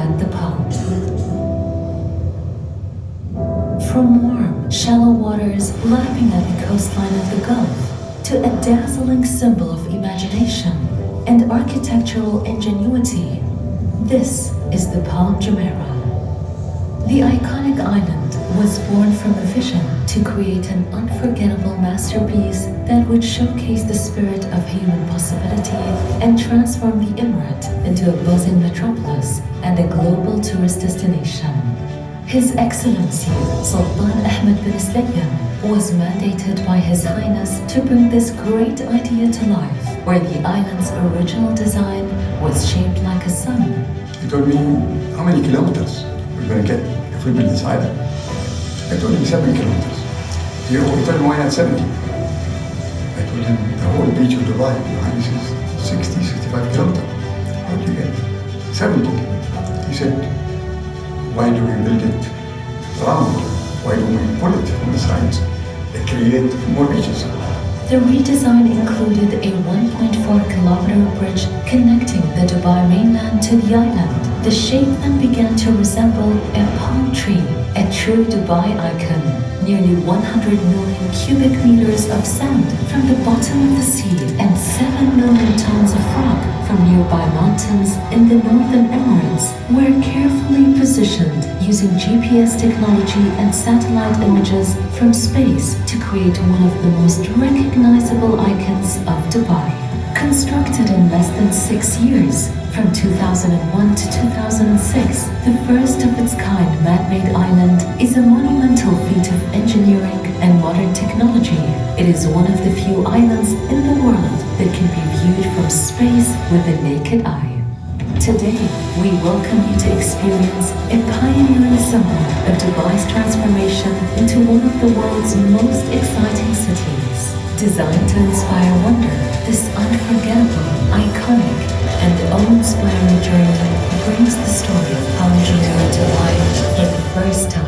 at the Palm. From warm, shallow waters lapping at the coastline of the Gulf to a dazzling symbol of imagination and architectural ingenuity, this is the Palm Jumeirah. The iconic island was born from a vision to create an unforgettable masterpiece that would showcase the spirit of human possibility and transform the emirate into a buzzing metropolis and a global tourist destination. His Excellency Sultan Ahmed bin Sulayman was mandated by His Highness to bring this great idea to life, where the island's original design was shaped like a sun. He told me how many kilometers we're going to get if we build this island. I told him 7 kilometers. He told me why not 70? I told him the whole beach of Dubai, Your Highness, is 60, 65 kilometers. How do you get 70? He said, why do we build it round? Why don't we pull it from the sides and create more beaches? The redesign included a 1.4-kilometer bridge connecting the Dubai mainland to the island. The shape then began to resemble a palm tree, a true Dubai icon. Nearly 100 million cubic meters of sand from the bottom of the sea and 7 million tons of rock from nearby mountains in the northern Emirates were carefully positioned using GPS technology and satellite images from space to create one of the most recognizable icons of Dubai. Constructed in less than 6 years, from 2001 to 2006, the first of its kind man-made island is a monumental feat of engineering and modern technology. It is one of the few islands in the world that can be viewed from space with the naked eye. Today, we welcome you to experience a pioneering symbol of Dubai's transformation into one of the world's most exciting cities. Designed to inspire wonder, this unforgettable, iconic, and awe-inspiring journey brings the story of Palm Jumeirah to life for the first time.